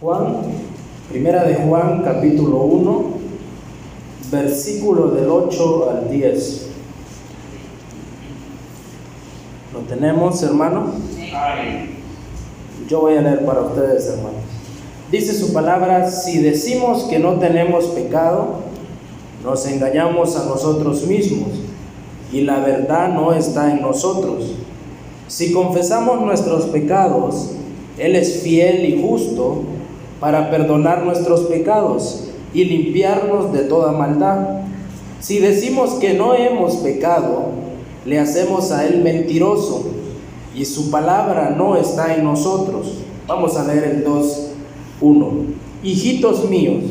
Juan, primera de Juan, capítulo 1, versículo del 8 al 10. ¿Lo tenemos, hermano? Yo voy a leer para ustedes, hermano. Dice su palabra: si decimos que no tenemos pecado, nos engañamos a nosotros mismos, y la verdad no está en nosotros. Si confesamos nuestros pecados, Él es fiel y justo para perdonar nuestros pecados y limpiarnos de toda maldad. Si decimos que no hemos pecado, le hacemos a Él mentiroso, y su palabra no está en nosotros. Vamos a leer el 2:1. Hijitos míos,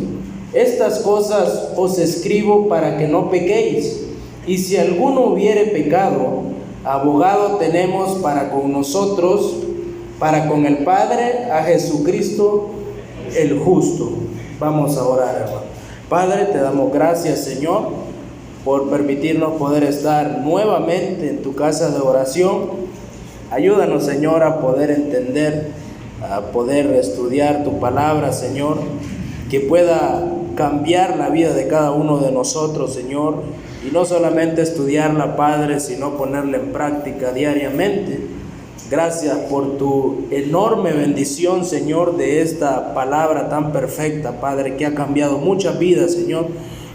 estas cosas os escribo para que no pequéis. Y si alguno hubiere pecado, abogado tenemos para con nosotros, para con el Padre, a Jesucristo el justo. Vamos a orar, hermano. Padre, te damos gracias, Señor, por permitirnos poder estar nuevamente en tu casa de oración. Ayúdanos, Señor, a poder entender, a poder estudiar tu palabra, Señor, que pueda cambiar la vida de cada uno de nosotros, Señor, y no solamente estudiarla, Padre, sino ponerla en práctica diariamente. Gracias por tu enorme bendición, Señor, de esta palabra tan perfecta, Padre, que ha cambiado muchas vidas, Señor,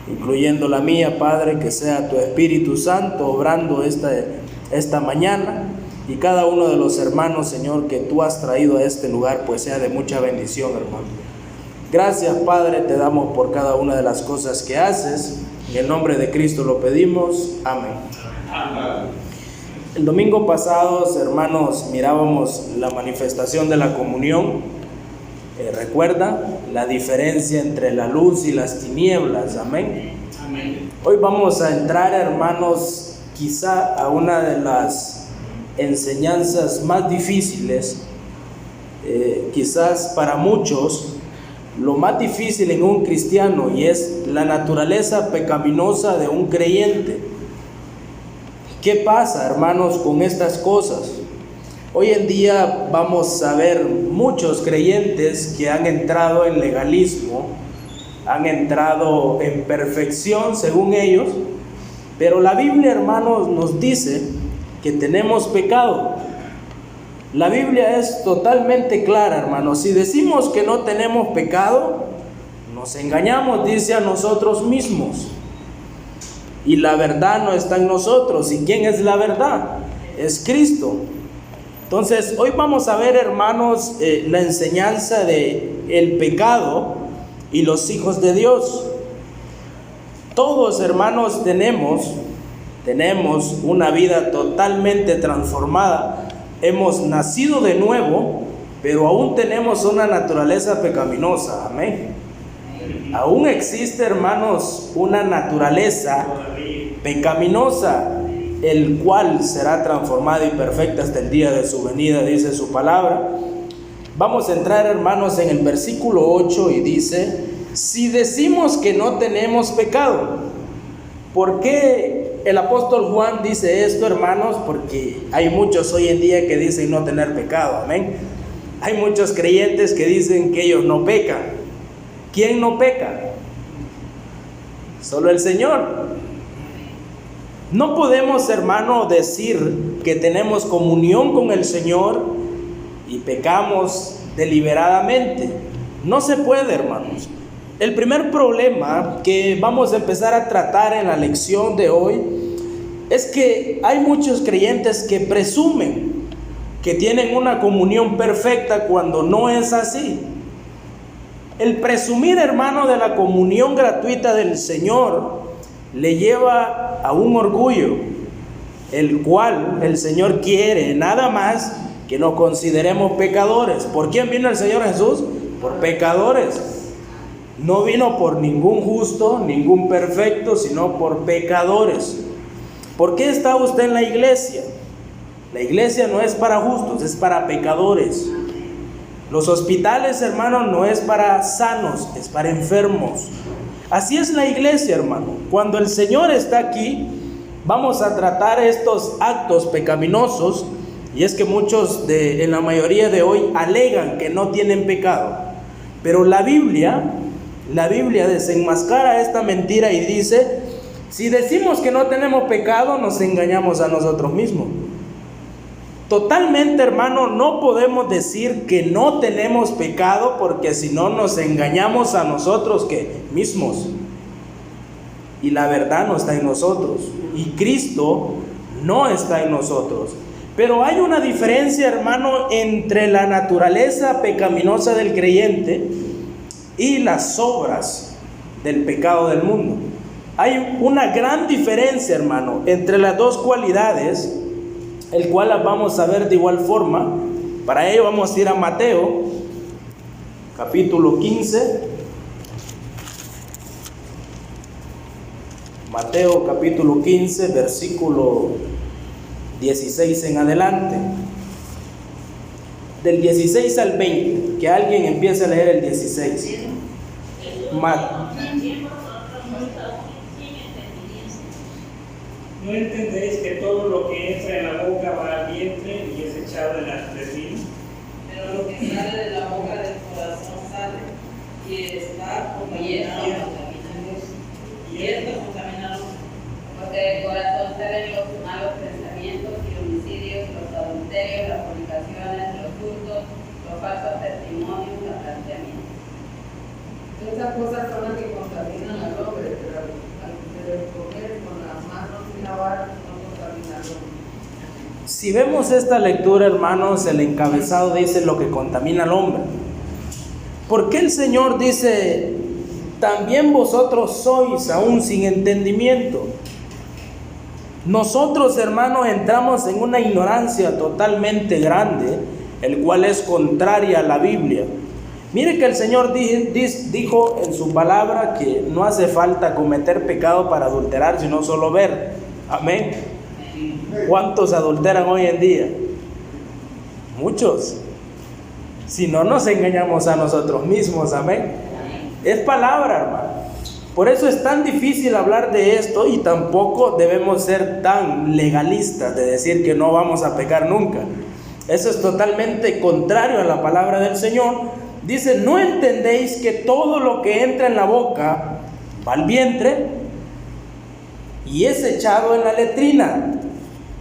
incluyendo la mía, Padre. Que sea tu Espíritu Santo obrando esta mañana, y cada uno de los hermanos, Señor, que tú has traído a este lugar, pues sea de mucha bendición, hermano. Gracias, Padre, te damos por cada una de las cosas que haces. En el nombre de Cristo lo pedimos. Amén. Amén. El domingo pasado, hermanos, mirábamos la manifestación de la comunión. ¿Recuerda? La diferencia entre la luz y las tinieblas. Amén. Amén. Hoy vamos a entrar, hermanos, quizá a una de las enseñanzas más difíciles, quizás para muchos lo más difícil en un cristiano, y es la naturaleza pecaminosa de un creyente. ¿Qué pasa, hermanos, con estas cosas? Hoy en día vamos a ver muchos creyentes que han entrado en legalismo, han entrado en perfección según ellos, pero la Biblia, hermanos, nos dice que tenemos pecado. La Biblia es totalmente clara, hermanos. Si decimos que no tenemos pecado, nos engañamos, dice, a nosotros mismos, y la verdad no está en nosotros. ¿Y quién es la verdad? Es Cristo. Entonces, hoy vamos a ver, hermanos, la enseñanza de el pecado y los hijos de Dios. Todos, hermanos, tenemos una vida totalmente transformada. Hemos nacido de nuevo, pero aún tenemos una naturaleza pecaminosa. Amén. Aún existe, hermanos, una naturaleza pecaminosa, el cual será transformada y perfecta hasta el día de su venida, dice su palabra. Vamos a entrar, hermanos, en el versículo 8, y dice: si decimos que no tenemos pecado. ¿Por qué el apóstol Juan dice esto, hermanos? Porque hay muchos hoy en día que dicen no tener pecado. Amén. Hay muchos creyentes que dicen que ellos no pecan. ¿Quién no peca? Solo el Señor. No podemos, hermano, decir que tenemos comunión con el Señor y pecamos deliberadamente. No se puede, hermanos. El primer problema que vamos a empezar a tratar en la lección de hoy es que hay muchos creyentes que presumen que tienen una comunión perfecta cuando no es así. El presumir, hermano, de la comunión gratuita del Señor le lleva a un orgullo, el cual el Señor quiere nada más que nos consideremos pecadores. ¿Por quién vino el Señor Jesús? Por pecadores. No vino por ningún justo, ningún perfecto, sino por pecadores. ¿Por qué está usted en la iglesia? La iglesia no es para justos, es para pecadores. Los hospitales, hermano, no es para sanos, es para enfermos. Así es la iglesia, hermano. Cuando el Señor está aquí, vamos a tratar estos actos pecaminosos, y es que muchos en la mayoría de hoy alegan que no tienen pecado. Pero la Biblia desenmascara esta mentira y dice: si decimos que no tenemos pecado, nos engañamos a nosotros mismos. Totalmente, hermano, no podemos decir que no tenemos pecado, porque si no nos engañamos a nosotros mismos. Y la verdad no está en nosotros, y Cristo no está en nosotros. Pero hay una diferencia, hermano, entre la naturaleza pecaminosa del creyente y las obras del pecado del mundo. Hay una gran diferencia, hermano, entre las dos cualidades, el cual las vamos a ver de igual forma. Para ello vamos a ir a Mateo, capítulo 15. Mateo, capítulo 15, versículo 16 en adelante. Del 16 al 20, que alguien empiece a leer el 16. ¿No entendéis que todo lo que entra en la boca va al vientre y es echado en la letrina? Pero lo que sale de la boca del corazón sale y está contaminado. Y esto contamina. Porque del corazón salen los malos pensamientos y homicidios, los adulterios, las fornicaciones, los hurtos, los falsos testimonios, los blasfemias. Estas cosas son las que contaminan al hombre, pero al comer con las manos sin lavar no contamina al hombre. Si vemos esta lectura, hermanos, el encabezado dice lo que contamina al hombre. ¿Por qué el Señor dice: también vosotros sois aún sin entendimiento? Nosotros, hermanos, entramos en una ignorancia totalmente grande, el cual es contraria a la Biblia. Mire que el Señor dijo en su palabra que no hace falta cometer pecado para adulterar, sino solo ver. Amén. ¿Cuántos adulteran hoy en día? Muchos. Si no, nos engañamos a nosotros mismos. Amén. Es palabra, hermano. Por eso es tan difícil hablar de esto, y tampoco debemos ser tan legalistas de decir que no vamos a pecar nunca. Eso es totalmente contrario a la palabra del Señor. Dice: ¿no entendéis que todo lo que entra en la boca va al vientre y es echado en la letrina?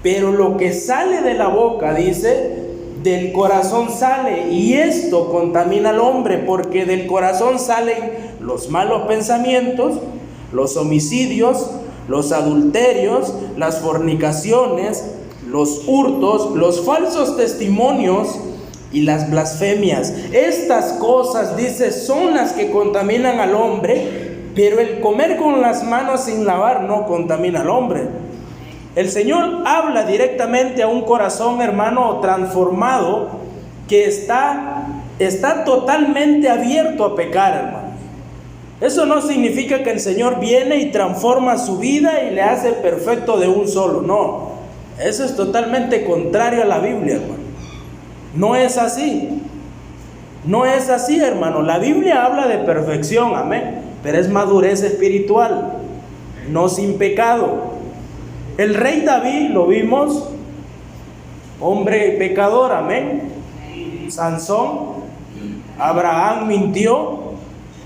Pero lo que sale de la boca, dice, del corazón sale, y esto contamina al hombre, porque del corazón salen los malos pensamientos, los homicidios, los adulterios, las fornicaciones, los hurtos, los falsos testimonios y las blasfemias. Estas cosas, dice, son las que contaminan al hombre, pero el comer con las manos sin lavar no contamina al hombre. El Señor habla directamente a un corazón, hermano, transformado, que está totalmente abierto a pecar, hermano. Eso no significa que el Señor viene y transforma su vida y le hace perfecto de un solo. No, eso es totalmente contrario a la Biblia, hermano. No es así. No es así, hermano. La Biblia habla de perfección, amén, pero es madurez espiritual, no sin pecado. El rey David, lo vimos, hombre pecador, amén. Sansón, Abraham mintió,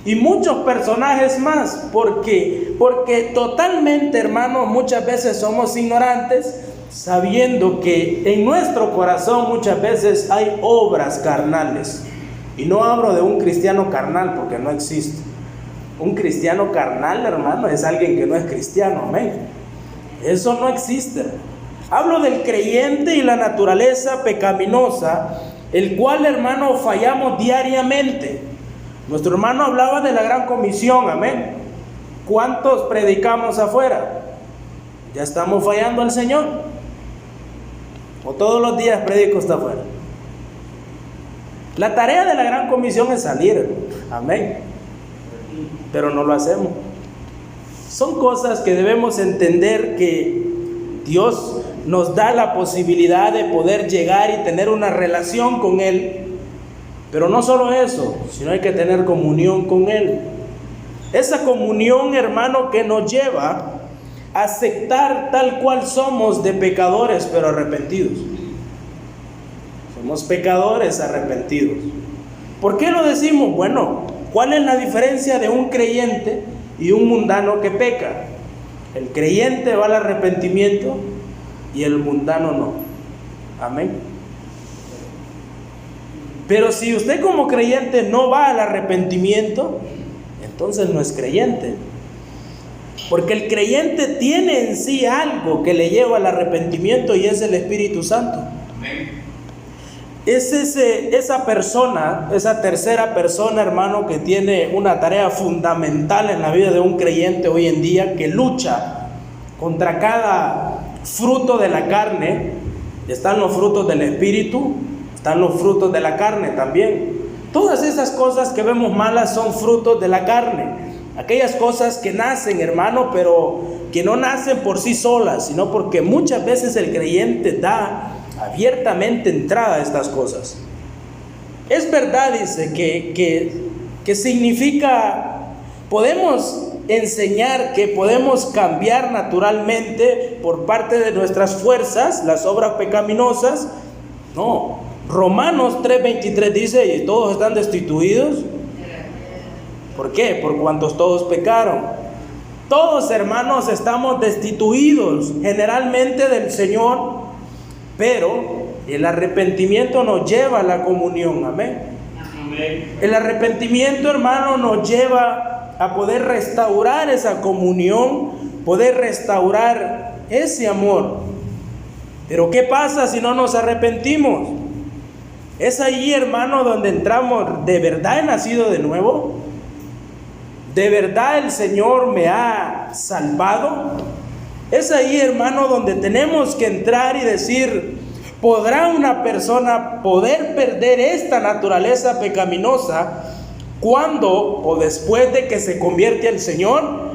y muchos personajes más. Porque totalmente, hermano, muchas veces somos ignorantes, sabiendo que en nuestro corazón muchas veces hay obras carnales. Y no hablo de un cristiano carnal, porque no existe. Un cristiano carnal, hermano, es alguien que no es cristiano, amén. Eso no existe. Hablo del creyente y la naturaleza pecaminosa, el cual, hermano, fallamos diariamente. Nuestro hermano hablaba de la gran comisión, amén. ¿Cuántos predicamos afuera? Ya estamos fallando al Señor. O todos los días predico hasta afuera. La tarea de la gran comisión es salir, amén, pero no lo hacemos. Son cosas que debemos entender, que Dios nos da la posibilidad de poder llegar y tener una relación con Él. Pero no solo eso, sino hay que tener comunión con Él. Esa comunión, hermano, que nos lleva a aceptar tal cual somos, de pecadores pero arrepentidos. Somos pecadores arrepentidos. ¿Por qué lo decimos? Bueno, ¿cuál es la diferencia de un creyente y un mundano que peca? El creyente va al arrepentimiento y el mundano no. Amén. Pero si usted como creyente no va al arrepentimiento, entonces no es creyente. Porque el creyente tiene en sí algo que le lleva al arrepentimiento y es el Espíritu Santo. Amén. Es esa persona, esa tercera persona, hermano, que tiene una tarea fundamental en la vida de un creyente hoy en día, que lucha contra cada fruto de la carne. Están los frutos del Espíritu, están los frutos de la carne también. Todas esas cosas que vemos malas son frutos de la carne. Aquellas cosas que nacen, hermano, pero que no nacen por sí solas, sino porque muchas veces el creyente da abiertamente entrada a estas cosas. Es verdad, dice, que significa, podemos enseñar que podemos cambiar naturalmente por parte de nuestras fuerzas las obras pecaminosas. No, Romanos 3:23 dice, y todos están destituidos. ¿Por qué? Por cuantos todos pecaron. Todos, hermanos, estamos destituidos generalmente del Señor, pero el arrepentimiento nos lleva a la comunión. Amén. Amén. El arrepentimiento, hermano, nos lleva a poder restaurar esa comunión, poder restaurar ese amor. Pero ¿qué pasa si no nos arrepentimos? Es ahí, hermano, donde entramos. ¿De verdad he nacido de nuevo? ¿De verdad el Señor me ha salvado? Es ahí, hermano, donde tenemos que entrar y decir, ¿podrá una persona poder perder esta naturaleza pecaminosa cuando o después de que se convierte al Señor?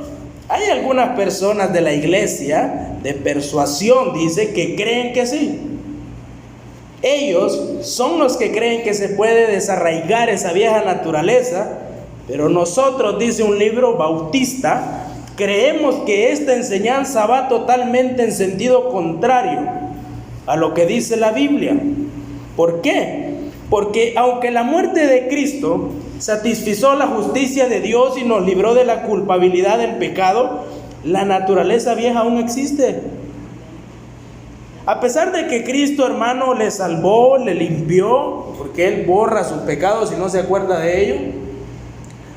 Hay algunas personas de la iglesia de persuasión, dice, que creen que sí. Ellos son los que creen que se puede desarraigar esa vieja naturaleza, pero nosotros, dice un libro bautista, creemos que esta enseñanza va totalmente en sentido contrario a lo que dice la Biblia. ¿Por qué? Porque aunque la muerte de Cristo satisfizo la justicia de Dios y nos libró de la culpabilidad del pecado, la naturaleza vieja aún existe. A pesar de que Cristo, hermano, le salvó, le limpió, porque Él borra sus pecados y no se acuerda de ello,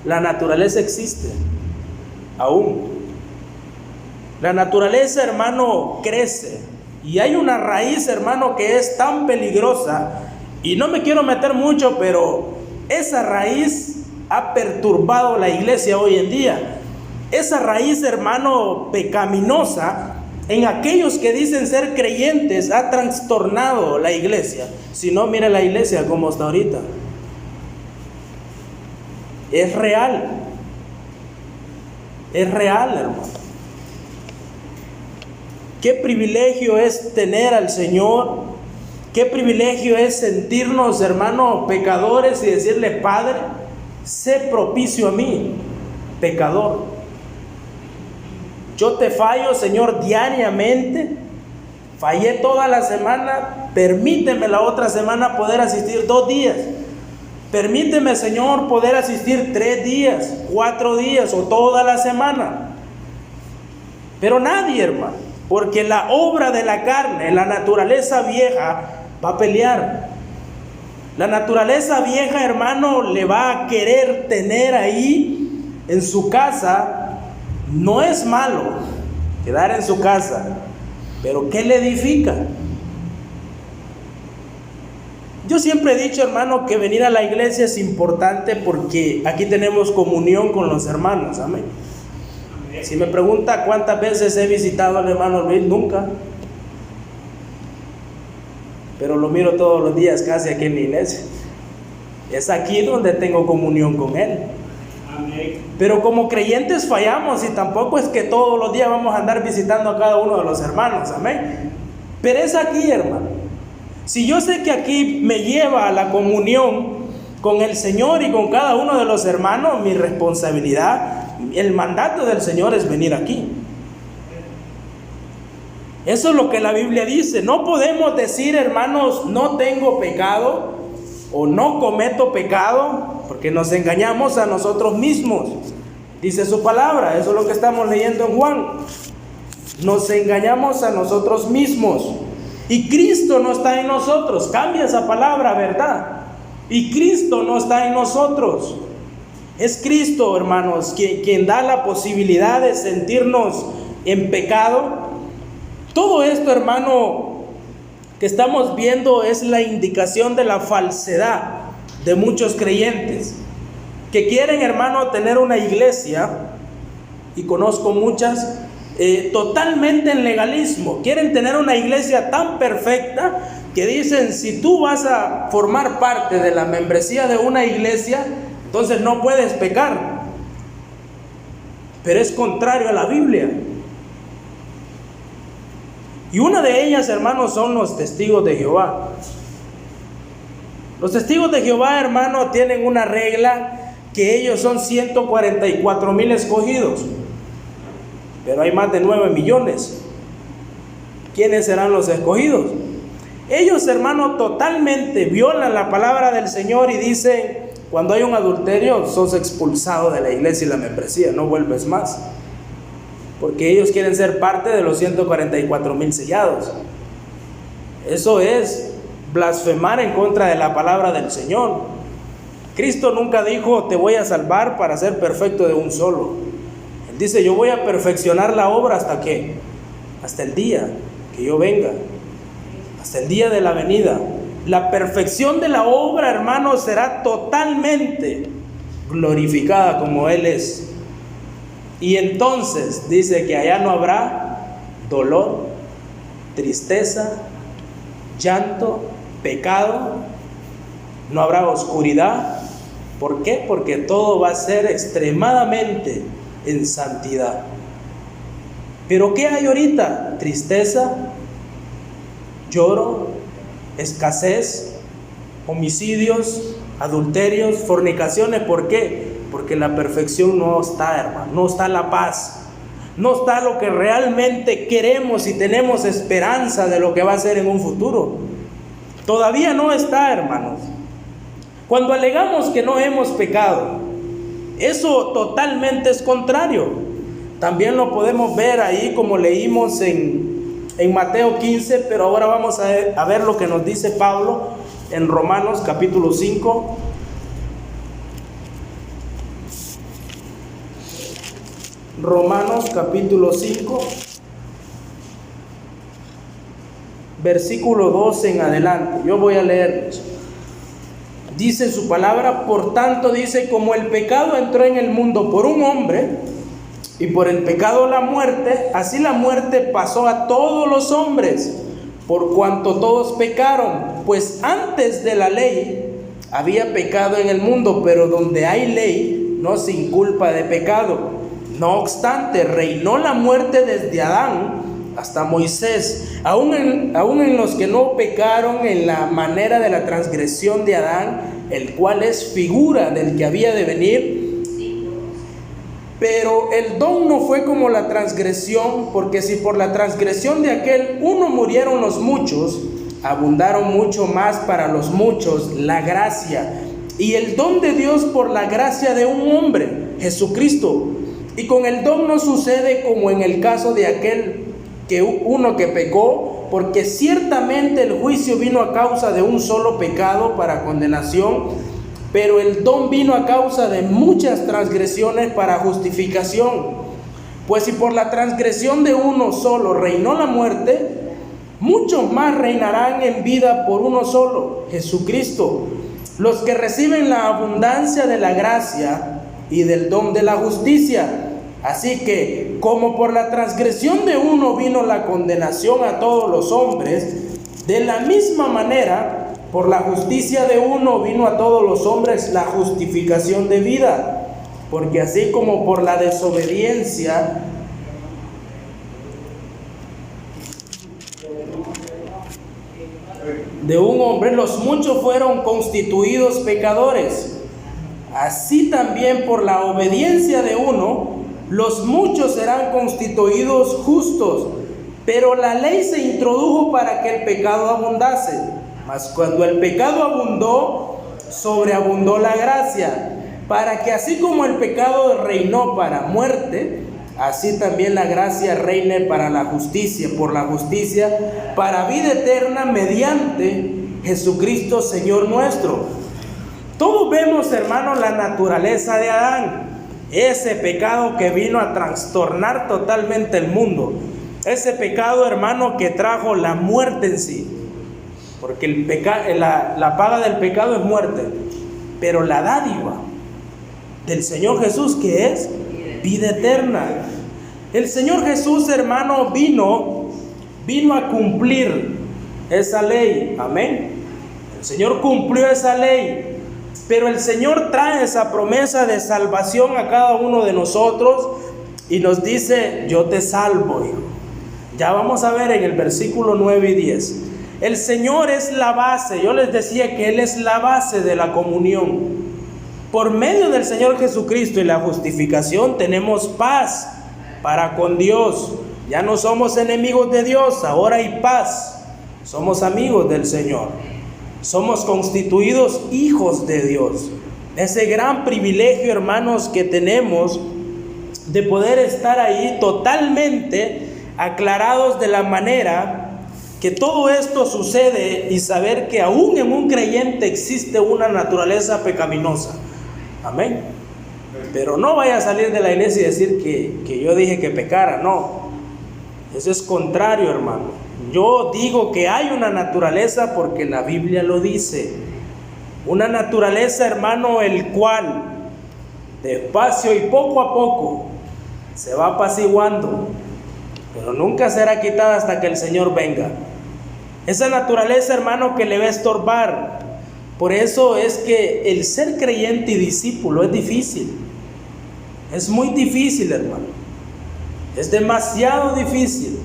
la naturaleza existe aún. La naturaleza, hermano, crece. Y hay una raíz, hermano, que es tan peligrosa. Y no me quiero meter mucho, pero esa raíz ha perturbado la iglesia hoy en día. Esa raíz, hermano, pecaminosa, en aquellos que dicen ser creyentes, ha trastornado la iglesia. Si no, mire la iglesia como está ahorita. Es real. Es real, hermano. Qué privilegio es tener al Señor. Qué privilegio es sentirnos, hermanos, pecadores y decirle, Padre, sé propicio a mí, pecador. Yo te fallo, Señor, diariamente. Fallé toda la semana. Permíteme la otra semana poder asistir 2 días. Permíteme, Señor, poder asistir 3 días, 4 días o toda la semana. Pero nadie, hermano, porque la obra de la carne, la naturaleza vieja, va a pelear. La naturaleza vieja, hermano, le va a querer tener ahí en su casa. No es malo quedar en su casa, pero ¿qué le edifica? Yo siempre he dicho, hermano, que venir a la iglesia es importante porque aquí tenemos comunión con los hermanos. Amén. Si me pregunta cuántas veces he visitado al hermano Luis, nunca. Pero lo miro todos los días casi aquí en la iglesia. Es aquí donde tengo comunión con él. Amén. Pero como creyentes fallamos y tampoco es que todos los días vamos a andar visitando a cada uno de los hermanos. Amén. Pero es aquí, hermano. Si yo sé que aquí me lleva a la comunión con el Señor y con cada uno de los hermanos, mi responsabilidad, el mandato del Señor es venir aquí. Eso es lo que la Biblia dice. No podemos decir, hermanos, no tengo pecado, o no cometo pecado, porque nos engañamos a nosotros mismos. Dice su palabra, eso es lo que estamos leyendo en Juan. Nos engañamos a nosotros mismos. Y Cristo no está en nosotros. Cambia esa palabra, ¿verdad? Y Cristo no está en nosotros. Es Cristo, hermanos, quien da la posibilidad de sentirnos en pecado. Todo esto, hermano, que estamos viendo es la indicación de la falsedad de muchos creyentes que quieren, hermano, tener una iglesia, y conozco muchas, totalmente en legalismo. Quieren tener una iglesia tan perfecta que dicen, si tú vas a formar parte de la membresía de una iglesia, entonces no puedes pecar. Pero es contrario a la Biblia. Y una de ellas, hermanos, son los testigos de Jehová. Los testigos de Jehová, hermano, tienen una regla, que ellos son 144,000 escogidos. Pero hay más de 9 millones. ¿Quiénes serán los escogidos? Ellos, hermano, totalmente violan la palabra del Señor y dicen, cuando hay un adulterio, sos expulsado de la iglesia y la membresía, no vuelves más. Porque ellos quieren ser parte de los 144,000 sellados. Eso es blasfemar en contra de la palabra del Señor. Cristo nunca dijo, te voy a salvar para ser perfecto de un solo. Él dice, yo voy a perfeccionar la obra ¿hasta qué? Hasta el día que yo venga, hasta el día de la venida. La perfección de la obra, hermano, será totalmente glorificada como Él es. Y entonces dice que allá no habrá dolor, tristeza, llanto, pecado, no habrá oscuridad. ¿Por qué? Porque todo va a ser extremadamente en santidad. ¿Pero qué hay ahorita? Tristeza, lloro, escasez, homicidios, adulterios, fornicaciones. ¿Por qué? Porque la perfección no está, hermano, no está la paz, no está lo que realmente queremos y tenemos esperanza de lo que va a ser en un futuro. Todavía no está, hermanos. Cuando alegamos que no hemos pecado, eso totalmente es contrario. También lo podemos ver ahí como leímos en Mateo 15, pero ahora vamos a ver lo que nos dice Pablo en Romanos capítulo 5. Romanos capítulo 5, versículo 12 en adelante. Yo voy a leerles. Dice su palabra, por tanto, dice, como el pecado entró en el mundo por un hombre, y por el pecado la muerte, así la muerte pasó a todos los hombres, por cuanto todos pecaron. Pues antes de la ley había pecado en el mundo, pero donde hay ley no se inculpa de pecado. No obstante, reinó la muerte desde Adán hasta Moisés, aún en los que no pecaron en la manera de la transgresión de Adán, el cual es figura del que había de venir. Pero el don no fue como la transgresión, porque si por la transgresión de aquel uno murieron los muchos, abundaron mucho más para los muchos la gracia y el don de Dios por la gracia de un hombre, Jesucristo. Y con el don no sucede como en el caso de aquel uno que pecó, porque ciertamente el juicio vino a causa de un solo pecado para condenación, pero el don vino a causa de muchas transgresiones para justificación. Pues si por la transgresión de uno solo reinó la muerte, muchos más reinarán en vida por uno solo, Jesucristo, los que reciben la abundancia de la gracia y del don de la justicia. Así que, como por la transgresión de uno vino la condenación a todos los hombres, de la misma manera, por la justicia de uno vino a todos los hombres la justificación de vida. Porque así como por la desobediencia de un hombre los muchos fueron constituidos pecadores, así también por la obediencia de uno los muchos serán constituidos justos. Pero la ley se introdujo para que el pecado abundase. Mas cuando el pecado abundó, sobreabundó la gracia, para que así como el pecado reinó para muerte, así también la gracia reine para la justicia, por la justicia, para vida eterna mediante Jesucristo Señor nuestro. Todos vemos, hermanos, la naturaleza de Adán, ese pecado que vino a trastornar totalmente el mundo, ese pecado, hermano, que trajo la muerte en sí, porque la paga del pecado es muerte, pero la dádiva del Señor Jesús, que es vida eterna. El Señor Jesús, hermano, vino a cumplir esa ley, amén. El Señor cumplió esa ley, pero el Señor trae esa promesa de salvación a cada uno de nosotros y nos dice: yo te salvo, hijo. Ya vamos a ver en el versículo 9 y 10. El Señor es la base. Yo les decía que Él es la base de la comunión. Por medio del Señor Jesucristo y la justificación tenemos paz para con Dios. Ya no somos enemigos de Dios, ahora hay paz. Somos amigos del Señor. Somos constituidos hijos de Dios. Ese gran privilegio, hermanos, que tenemos de poder estar ahí totalmente aclarados de la manera que todo esto sucede y saber que aún en un creyente existe una naturaleza pecaminosa. Amén. Pero no vaya a salir de la iglesia y decir que yo dije que pecara. No, eso es contrario, hermano. Yo digo que hay una naturaleza porque la Biblia lo dice. Una naturaleza, hermano, el cual despacio y poco a poco se va apaciguando, pero nunca será quitada hasta que el Señor venga. Esa naturaleza, hermano, que le va a estorbar. Por eso es que el ser creyente y discípulo es difícil. Es muy difícil, hermano. Es demasiado difícil.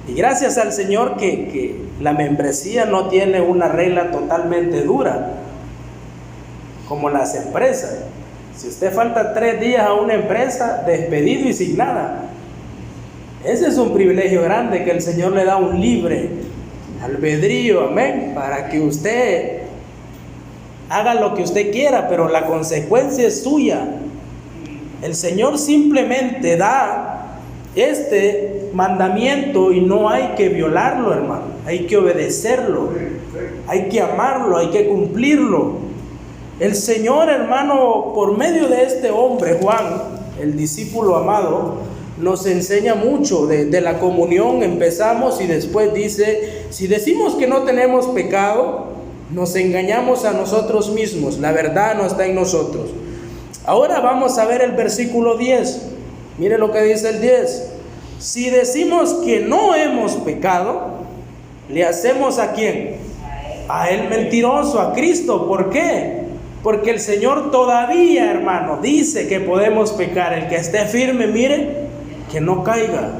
Y gracias al Señor que la membresía no tiene una regla totalmente dura, como las empresas. Si usted falta 3 días a una empresa, despedido y sin nada. Ese es un privilegio grande que el Señor le da un libre albedrío, amén, para que usted haga lo que usted quiera, pero la consecuencia es suya. El Señor simplemente da este mandamiento y no hay que violarlo, hermano. Hay que obedecerlo, hay que amarlo, hay que cumplirlo. El Señor, hermano, por medio de este hombre, Juan, el discípulo amado, nos enseña mucho de la comunión. Empezamos y después dice: si decimos que no tenemos pecado, nos engañamos a nosotros mismos, la verdad no está en nosotros. Ahora vamos a ver el versículo 10. Mire lo que dice el 10. Si decimos que no hemos pecado, le hacemos ¿a quién? A él mentiroso, a Cristo. ¿Por qué? Porque el Señor todavía, hermano, dice que podemos pecar. El que esté firme, mire, que no caiga.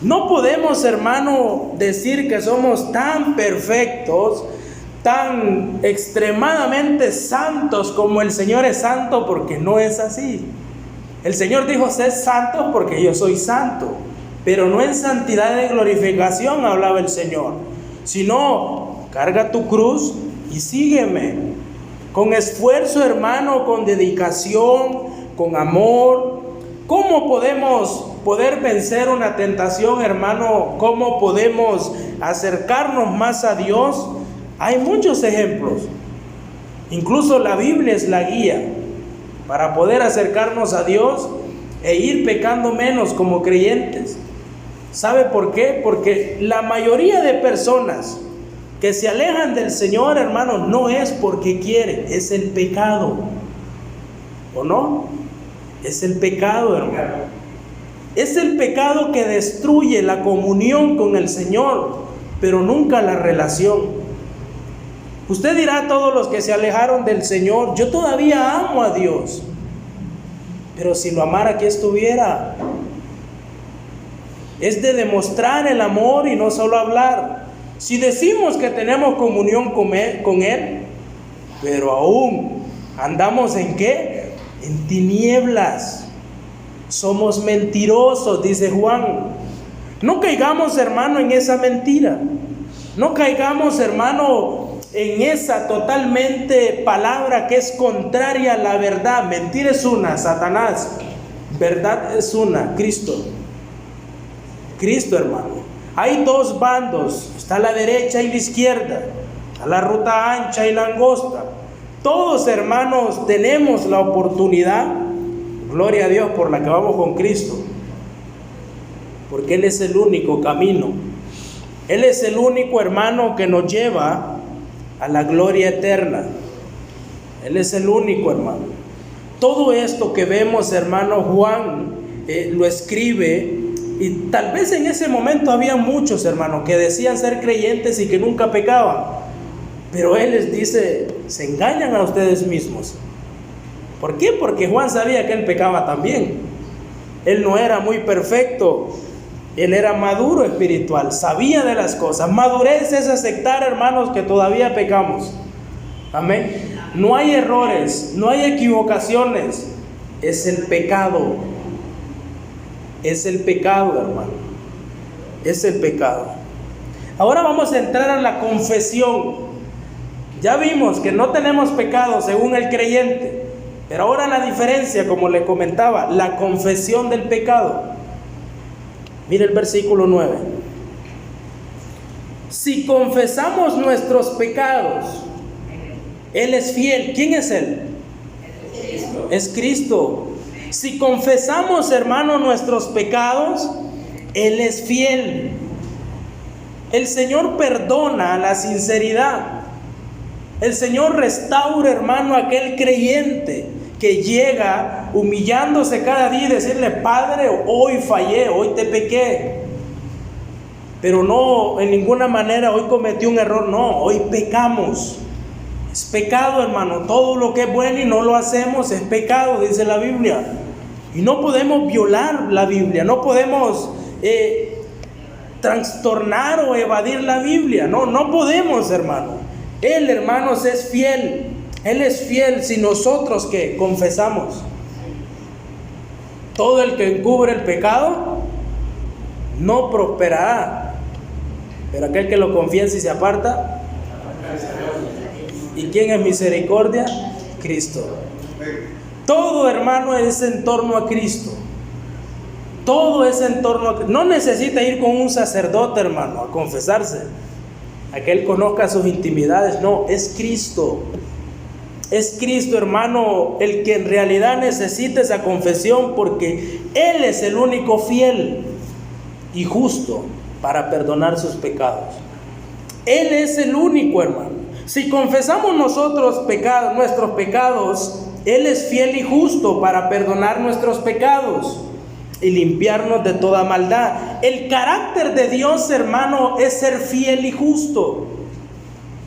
No podemos, hermano, decir que somos tan perfectos, tan extremadamente santos como el Señor es santo, porque no es así. El Señor dijo: sed santos porque yo soy santo. Pero no en santidad de glorificación hablaba el Señor, sino carga tu cruz y sígueme. Con esfuerzo, hermano, con dedicación, con amor. ¿Cómo podemos vencer una tentación, hermano? ¿Cómo podemos acercarnos más a Dios? Hay muchos ejemplos. Incluso la Biblia es la guía para poder acercarnos a Dios e ir pecando menos como creyentes. ¿Sabe por qué? Porque la mayoría de personas que se alejan del Señor, hermano, no es porque quieren, es el pecado. ¿O no? Es el pecado, hermano. Es el pecado que destruye la comunión con el Señor, pero nunca la relación. Usted dirá a todos los que se alejaron del Señor: yo todavía amo a Dios. Pero si lo amara, aquí estuviera. Es de demostrar el amor y no solo hablar. Si decimos que tenemos comunión con Él, pero aún andamos ¿en qué? En tinieblas. Somos mentirosos, dice Juan. No caigamos, hermano, en esa mentira. No caigamos, hermano, en esa totalmente palabra que es contraria a la verdad. Mentira es una, Satanás. Verdad es una, Cristo. Cristo, hermano. Hay dos bandos, está la derecha y la izquierda, está la ruta ancha y la angosta. Todos, hermanos, tenemos la oportunidad, gloria a Dios por la que vamos con Cristo, porque Él es el único camino. Él es el único, hermano, que nos lleva a la gloria eterna. Él es el único, hermano. Todo esto que vemos, hermano, Juan lo escribe, y tal vez en ese momento había muchos, hermanos, que decían ser creyentes y que nunca pecaban. Pero Él les dice, se engañan a ustedes mismos. ¿Por qué? Porque Juan sabía que él pecaba también. Él no era muy perfecto. Él era maduro espiritual, sabía de las cosas. Madurez es aceptar, hermanos, que todavía pecamos. Amén. No hay errores, no hay equivocaciones. Es el pecado. Es el pecado, hermano. Es el pecado. Ahora vamos a entrar a la confesión. Ya vimos que no tenemos pecado según el creyente. Pero ahora la diferencia, como le comentaba, la confesión del pecado. Mire el versículo 9. Si confesamos nuestros pecados, Él es fiel. ¿Quién es Él? Es Cristo. Si confesamos, hermano, nuestros pecados, Él es fiel. El Señor perdona la sinceridad. El Señor restaura, hermano, a aquel creyente que llega humillándose cada día y decirle: Padre, hoy fallé, hoy te pequé. Pero no, en ninguna manera hoy cometí un error. No, hoy pecamos. Es pecado, hermano. Todo lo que es bueno y no lo hacemos es pecado, dice la Biblia. Y no podemos violar la Biblia. No podemos trastornar o evadir la Biblia. No podemos, hermano. Él, hermanos, es fiel. Él es fiel si nosotros que confesamos. Todo el que encubre el pecado no prosperará, pero aquel que lo confiesa y se aparta. ¿Y quién es misericordia? Cristo. Todo, hermano, es en torno a Cristo. Todo es en torno a Cristo. No necesita ir con un sacerdote, hermano, a confesarse, a que él conozca sus intimidades. No, es Cristo. Es Cristo, hermano, el que en realidad necesita esa confesión, porque Él es el único fiel y justo para perdonar sus pecados. Él es el único, hermano. Si confesamos nosotros nuestros pecados, Él es fiel y justo para perdonar nuestros pecados y limpiarnos de toda maldad. El carácter de Dios, hermano, es ser fiel y justo.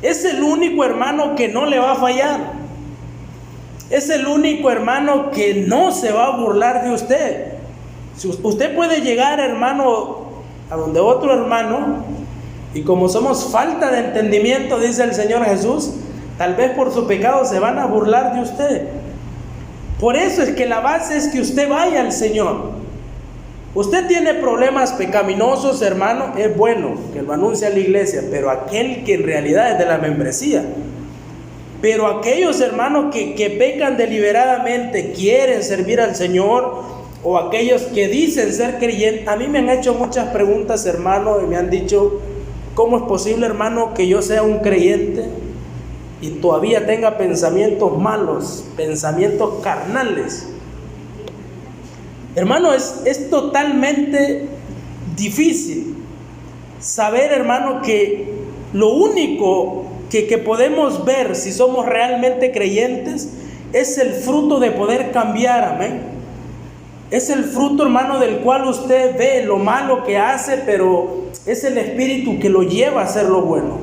Es el único, hermano, que no le va a fallar. Es el único, hermano, que no se va a burlar de usted. Usted puede llegar, hermano, a donde otro hermano, y como somos falta de entendimiento, dice el Señor Jesús, tal vez por su pecado se van a burlar de usted. Por eso es que la base es que usted vaya al Señor. Usted tiene problemas pecaminosos, hermano, es bueno que lo anuncie a la iglesia, pero aquel que en realidad es de la membresía. Pero aquellos, hermanos, que pecan deliberadamente, quieren servir al Señor, o aquellos que dicen ser creyentes. A mí me han hecho muchas preguntas, hermano, y me han dicho: ¿cómo es posible, hermano, que yo sea un creyente y todavía tenga pensamientos malos, pensamientos carnales? Hermano, es totalmente difícil saber, hermano, que lo único que podemos ver si somos realmente creyentes es el fruto de poder cambiar. Amén. Es el fruto, hermano, del cual usted ve lo malo que hace, pero es el Espíritu que lo lleva a hacer lo bueno.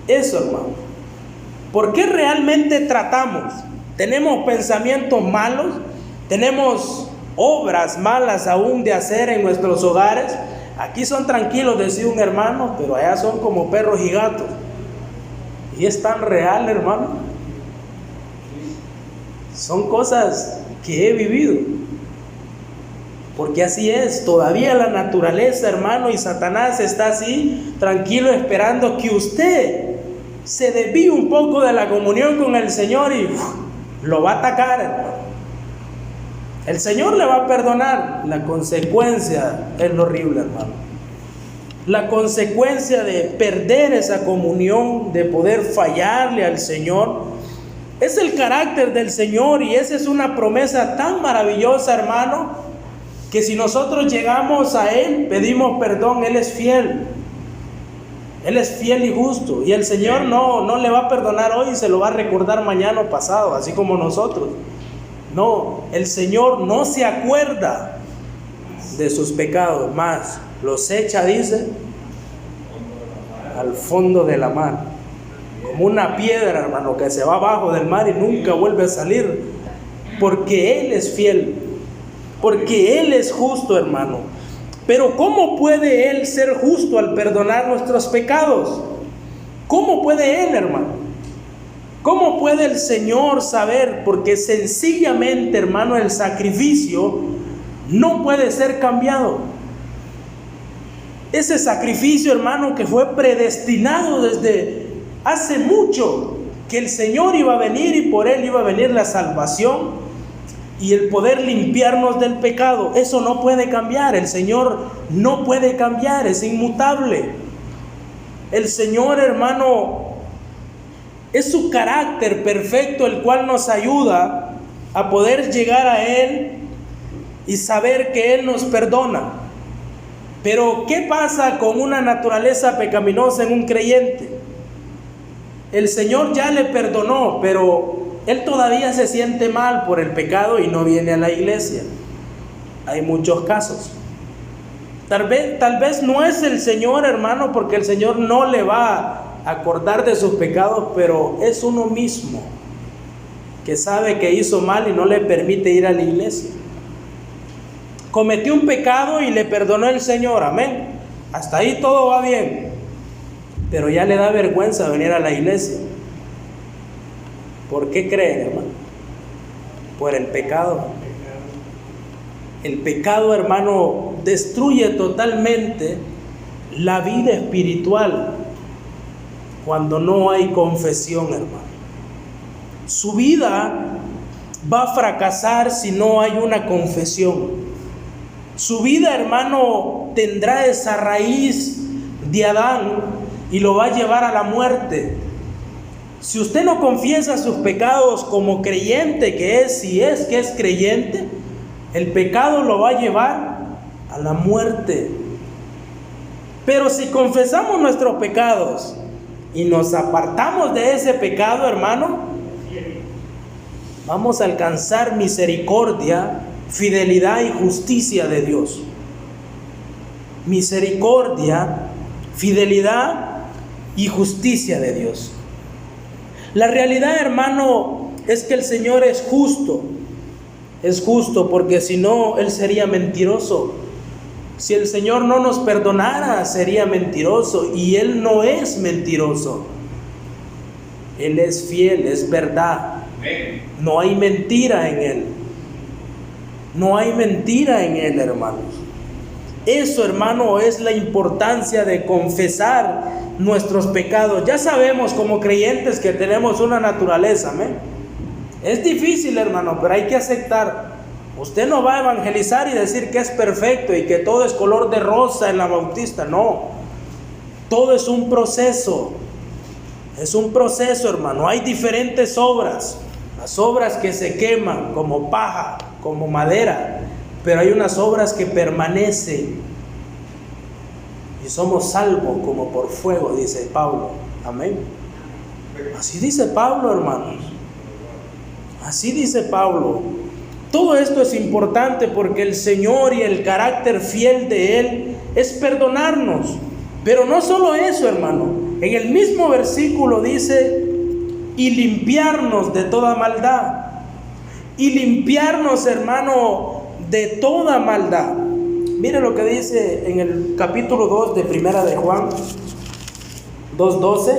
Eso, hermano. ¿Por qué realmente tratamos? Tenemos pensamientos malos, tenemos obras malas aún de hacer en nuestros hogares. Aquí son tranquilos, decía un hermano, pero allá son como perros y gatos. Y es tan real, hermano. Son cosas que he vivido. Porque así es, todavía la naturaleza, hermano, y Satanás está así, tranquilo, esperando que usted se desvía un poco de la comunión con el Señor y lo va a atacar, hermano. El Señor le va a perdonar. La consecuencia es lo horrible, hermano. La consecuencia de perder esa comunión, de poder fallarle al Señor, es el carácter del Señor, y esa es una promesa tan maravillosa, hermano, que si nosotros llegamos a Él, pedimos perdón, Él es fiel. Él es fiel y justo, y el Señor no le va a perdonar hoy y se lo va a recordar mañana o pasado, así como nosotros. No, el Señor no se acuerda de sus pecados, más los echa, dice, al fondo de la mar, como una piedra, hermano, que se va abajo del mar y nunca vuelve a salir, porque Él es fiel, porque Él es justo, hermano. Pero ¿cómo puede Él ser justo al perdonar nuestros pecados? ¿Cómo puede Él, hermano? ¿Cómo puede el Señor saber? Porque sencillamente, hermano, el sacrificio no puede ser cambiado. Ese sacrificio, hermano, que fue predestinado desde hace mucho, que el Señor iba a venir y por Él iba a venir la salvación y el poder limpiarnos del pecado, eso no puede cambiar. El Señor no puede cambiar, es inmutable. El Señor, hermano, es su carácter perfecto el cual nos ayuda a poder llegar a Él y saber que Él nos perdona. Pero ¿qué pasa con una naturaleza pecaminosa en un creyente? El Señor ya le perdonó, pero él todavía se siente mal por el pecado y no viene a la iglesia. Hay muchos casos. Tal vez no es el Señor, hermano, porque el Señor no le va a acordar de sus pecados, pero es uno mismo que sabe que hizo mal y no le permite ir a la iglesia. Cometió un pecado y le perdonó el Señor, amén. Hasta ahí todo va bien, pero ya le da vergüenza venir a la iglesia. ¿Por qué creen, hermano? Por el pecado. El pecado, hermano, destruye totalmente la vida espiritual cuando no hay confesión, hermano. Su vida va a fracasar si no hay una confesión. Su vida, hermano, tendrá esa raíz de Adán y lo va a llevar a la muerte. Si usted no confiesa sus pecados como creyente que es, si es que es creyente, el pecado lo va a llevar a la muerte. Pero si confesamos nuestros pecados y nos apartamos de ese pecado, hermano, vamos a alcanzar misericordia, fidelidad y justicia de Dios. Misericordia, fidelidad y justicia de Dios. La realidad, hermano, es que el Señor es justo. Es justo porque si no, Él sería mentiroso. Si el Señor no nos perdonara, sería mentiroso. Y Él no es mentiroso. Él es fiel, es verdad. No hay mentira en Él. No hay mentira en Él, hermanos. Eso, hermano, es la importancia de confesar nuestros pecados. Ya sabemos como creyentes que tenemos una naturaleza, ¿amén? Es difícil, hermano, pero hay que aceptar. Usted no va a evangelizar y decir que es perfecto y que todo es color de rosa en la bautista. No, todo es un proceso. Es un proceso, hermano. Hay diferentes obras. Las obras que se queman como paja, como madera, pero hay unas obras que permanecen y somos salvos como por fuego, dice Pablo. Amén. Así dice Pablo, hermanos. Así dice Pablo. Todo esto es importante porque el Señor y el carácter fiel de Él es perdonarnos. Pero no solo eso, hermano. En el mismo versículo dice, y limpiarnos de toda maldad. Y limpiarnos, hermano, de toda maldad. Mire lo que dice en el capítulo 2 de Primera de Juan 2:12.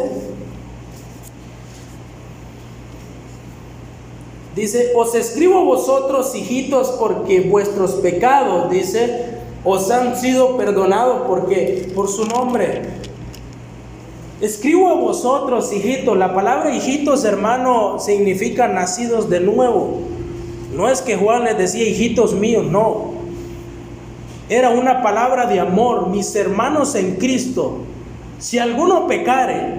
Dice, os escribo vosotros, hijitos, porque vuestros pecados, dice, os han sido perdonados porque por su nombre. escribo a vosotros, hijitos. La palabra hijitos, hermano, significa nacidos de nuevo. No es que Juan les decía hijitos míos, no. Era una palabra de amor. Mis hermanos en Cristo, si alguno pecare,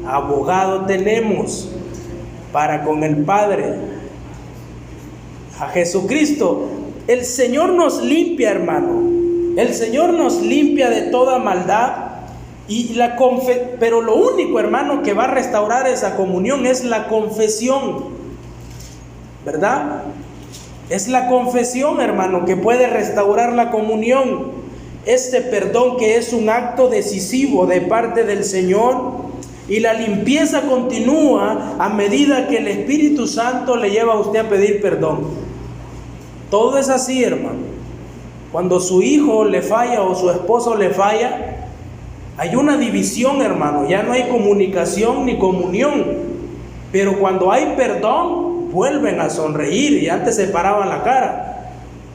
abogado tenemos para con el Padre, a Jesucristo. El Señor nos limpia, hermano. El Señor nos limpia de toda maldad. Pero lo único, hermano, que va a restaurar esa comunión es la confesión, ¿verdad? Es la confesión, hermano, que puede restaurar la comunión. Este perdón que es un acto decisivo de parte del Señor. Y la limpieza continúa a medida que el Espíritu Santo le lleva a usted a pedir perdón. Todo es así, hermano. Cuando su hijo le falla o su esposo le falla, hay una división, hermano. Ya no hay comunicación ni comunión. Pero cuando hay perdón, vuelven a sonreír, y antes se paraban la cara.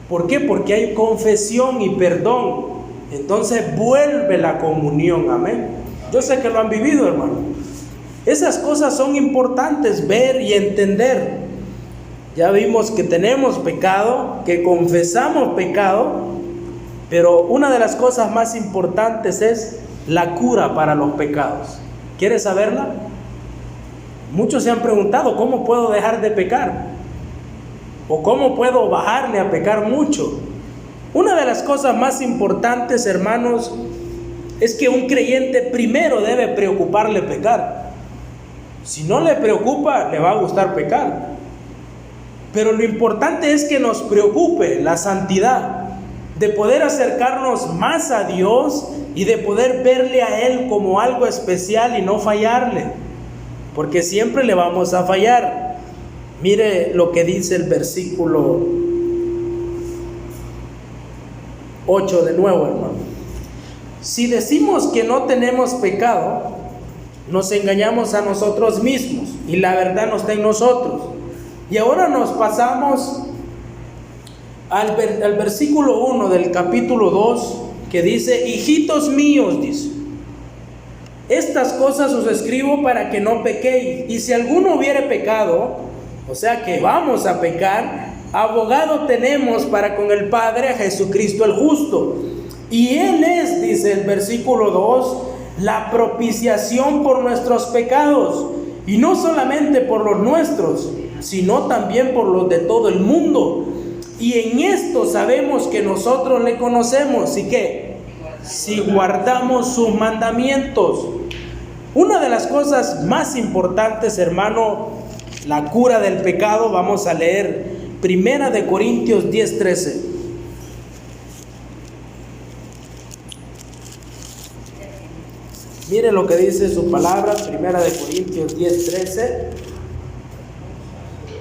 ¿Por qué? Porque hay confesión y perdón. Entonces vuelve la comunión. Amén. Yo sé que lo han vivido, hermano. Esas cosas son importantes ver y entender. Ya vimos que tenemos pecado, que confesamos pecado, pero una de las cosas más importantes es la cura para los pecados. ¿Quieres saberla? Muchos se han preguntado, ¿cómo puedo dejar de pecar? ¿O cómo puedo bajarle a pecar mucho? Una de las cosas más importantes, hermanos, es que un creyente primero debe preocuparle pecar. Si no le preocupa, le va a gustar pecar. Pero lo importante es que nos preocupe la santidad, de poder acercarnos más a Dios y de poder verle a Él como algo especial y no fallarle, porque siempre le vamos a fallar. Mire lo que dice el versículo 8 de nuevo, hermano. Si decimos que no tenemos pecado, nos engañamos a nosotros mismos y la verdad no está en nosotros. Y ahora nos pasamos al versículo 1 del capítulo 2, que dice: hijitos míos, dice, estas cosas os escribo para que no pequéis. Y si alguno hubiere pecado, o sea que vamos a pecar, abogado tenemos para con el Padre, a Jesucristo el justo. Y Él es, dice el versículo 2, la propiciación por nuestros pecados. Y no solamente por los nuestros, sino también por los de todo el mundo. Y en esto sabemos que nosotros le conocemos. ¿Y qué? Si guardamos sus mandamientos. Una de las cosas más importantes, hermano, la cura del pecado. Vamos a leer 1 de Corintios 10:13. Mire lo que dice su palabra, 1 de Corintios 10:13.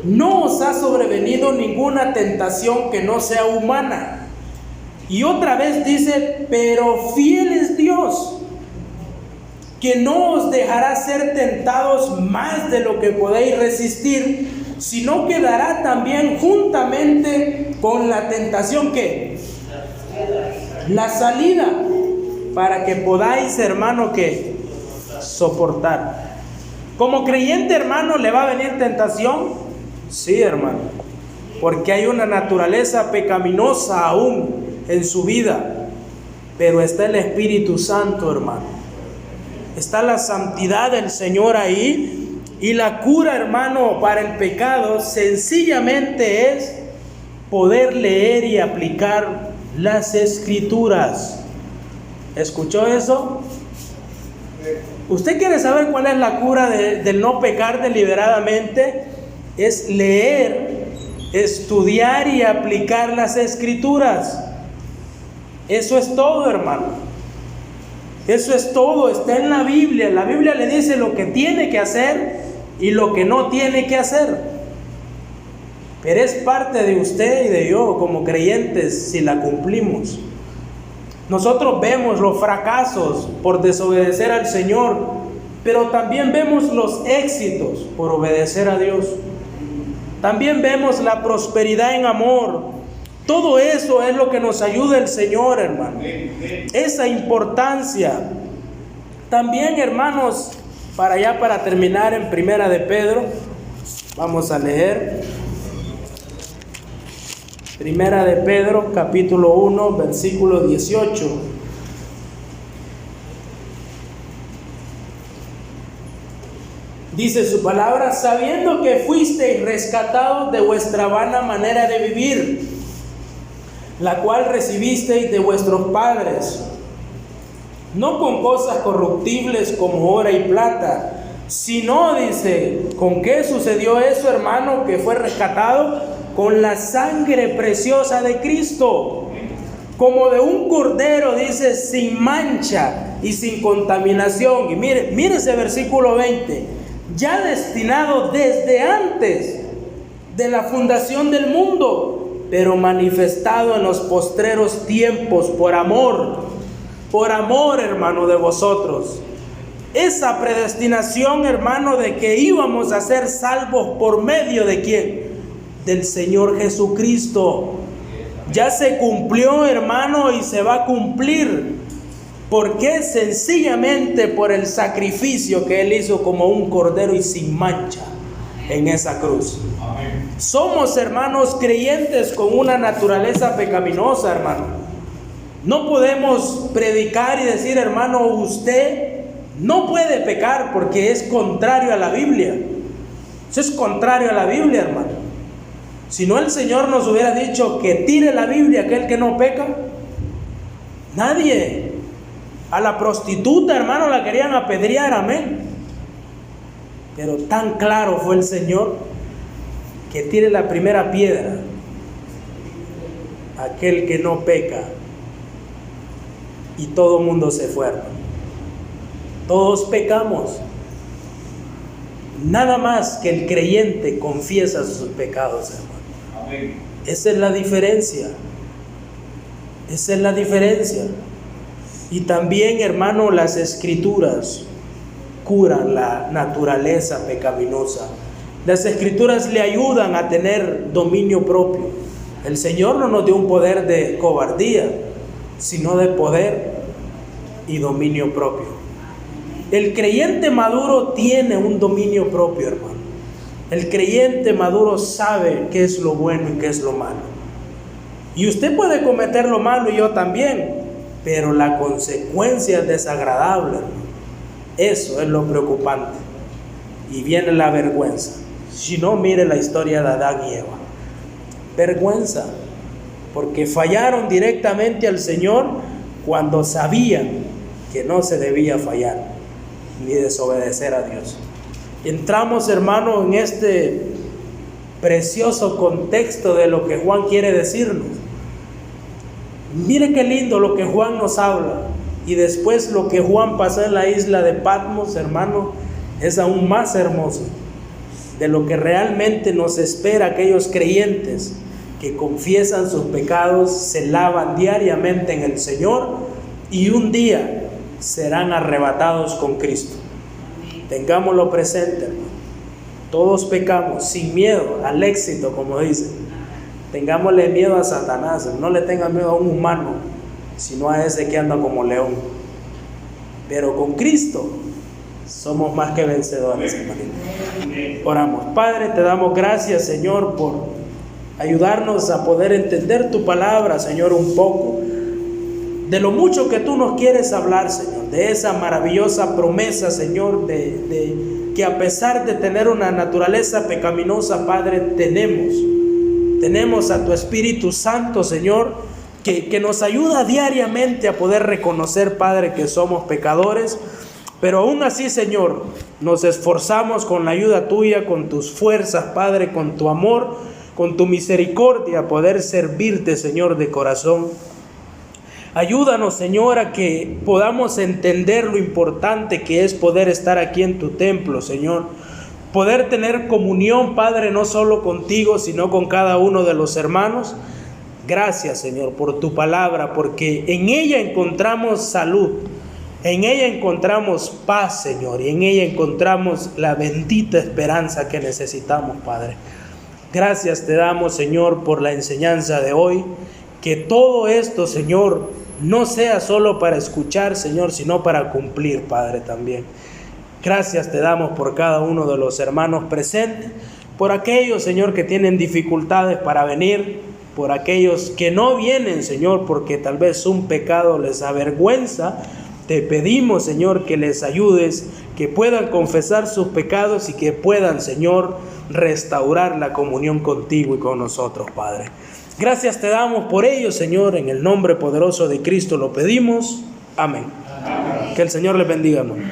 No os ha sobrevenido ninguna tentación que no sea humana. Y otra vez dice, pero fiel es Dios, que no os dejará ser tentados más de lo que podéis resistir, sino que dará también juntamente con la tentación, ¿qué? La salida, para que podáis, hermano, ¿qué? Soportar. Como creyente, hermano, ¿le va a venir tentación? Sí, hermano, porque hay una naturaleza pecaminosa aún en su vida, pero está el Espíritu Santo, hermano. Está la santidad del Señor ahí, y la cura, hermano, para el pecado sencillamente es poder leer y aplicar las Escrituras. ¿Escuchó eso? ¿Usted quiere saber cuál es la cura del no pecar deliberadamente? Es leer, estudiar y aplicar las Escrituras. Eso es todo, hermano. Eso es todo, está en la Biblia. La Biblia le dice lo que tiene que hacer y lo que no tiene que hacer. Pero es parte de usted y de yo como creyentes si la cumplimos. Nosotros vemos los fracasos por desobedecer al Señor, pero también vemos los éxitos por obedecer a Dios. También vemos la prosperidad en amor. Todo eso es lo que nos ayuda el Señor, hermano. Esa importancia. También, hermanos, para terminar en Primera de Pedro, vamos a leer Primera de Pedro, capítulo 1, versículo 18. Dice su palabra: sabiendo que fuisteis rescatados de vuestra vana manera de vivir, la cual recibisteis de vuestros padres, no con cosas corruptibles como oro y plata, sino, dice, ¿con qué sucedió eso, hermano? Que fue rescatado con la sangre preciosa de Cristo, como de un cordero, dice, sin mancha y sin contaminación. Y mire ese versículo 20, ya destinado desde antes de la fundación del mundo, pero manifestado en los postreros tiempos por amor, hermano, de vosotros. Esa predestinación, hermano, de que íbamos a ser salvos por medio de ¿quién? Del Señor Jesucristo. Ya se cumplió, hermano, y se va a cumplir. ¿Por qué? Sencillamente por el sacrificio que Él hizo como un cordero y sin mancha en esa cruz. Amén. Somos, hermanos, creyentes con una naturaleza pecaminosa, hermano. No podemos predicar y decir, hermano, usted no puede pecar porque es contrario a la Biblia. Eso es contrario a la Biblia, hermano. Si no, el Señor nos hubiera dicho que tire la Biblia aquel que no peca. Nadie. A la prostituta, hermano, la querían apedrear, amén. Pero tan claro fue el Señor que tire la primera piedra aquel que no peca. Y todo el mundo se fue, hermano. Todos pecamos. Nada más que el creyente confiesa sus pecados, hermano. Amén. Esa es la diferencia. Esa es la diferencia. Y también, hermano, las Escrituras curan la naturaleza pecaminosa. Las Escrituras le ayudan a tener dominio propio. El Señor no nos dio un poder de cobardía, sino de poder y dominio propio. El creyente maduro tiene un dominio propio, hermano. El creyente maduro sabe qué es lo bueno y qué es lo malo. Y usted puede cometer lo malo y yo también, pero la consecuencia es desagradable, hermano. Eso es lo preocupante. Y viene la vergüenza. Si no, mire la historia de Adán y Eva. Vergüenza, porque fallaron directamente al Señor cuando sabían que no se debía fallar ni desobedecer a Dios. Entramos, hermano, en este precioso contexto de lo que Juan quiere decirnos. Mire qué lindo lo que Juan nos habla. Y después lo que Juan pasó en la isla de Patmos, hermano, es aún más hermoso de lo que realmente nos espera aquellos creyentes que confiesan sus pecados, se lavan diariamente en el Señor y un día serán arrebatados con Cristo. Tengámoslo presente, hermano. Todos pecamos sin miedo al éxito, como dicen. Tengámosle miedo a Satanás. No le tengan miedo a un humano, sino a ese que anda como león. Pero con Cristo somos más que vencedores, hermanito. Oramos. Padre, te damos gracias, Señor, por ayudarnos a poder entender tu palabra, Señor, un poco. De lo mucho que tú nos quieres hablar, Señor. De esa maravillosa promesa, Señor, de que a pesar de tener una naturaleza pecaminosa, Padre, tenemos a tu Espíritu Santo, Señor, que nos ayuda diariamente a poder reconocer, Padre, que somos pecadores. Pero aún así, Señor, nos esforzamos con la ayuda tuya, con tus fuerzas, Padre, con tu amor, con tu misericordia, a poder servirte, Señor, de corazón. Ayúdanos, Señor, a que podamos entender lo importante que es poder estar aquí en tu templo, Señor. Poder tener comunión, Padre, no solo contigo, sino con cada uno de los hermanos. Gracias, Señor, por tu palabra, porque en ella encontramos salud. En ella encontramos paz, Señor, y en ella encontramos la bendita esperanza que necesitamos, Padre. Gracias te damos, Señor, por la enseñanza de hoy. Que todo esto, Señor, no sea solo para escuchar, Señor, sino para cumplir, Padre, también. Gracias te damos por cada uno de los hermanos presentes, por aquellos, Señor, que tienen dificultades para venir, por aquellos que no vienen, Señor, porque tal vez un pecado les avergüenza. Te pedimos, Señor, que les ayudes, que puedan confesar sus pecados y que puedan, Señor, restaurar la comunión contigo y con nosotros, Padre. Gracias te damos por ello, Señor, en el nombre poderoso de Cristo lo pedimos. Amén. Que el Señor les bendiga, hermano.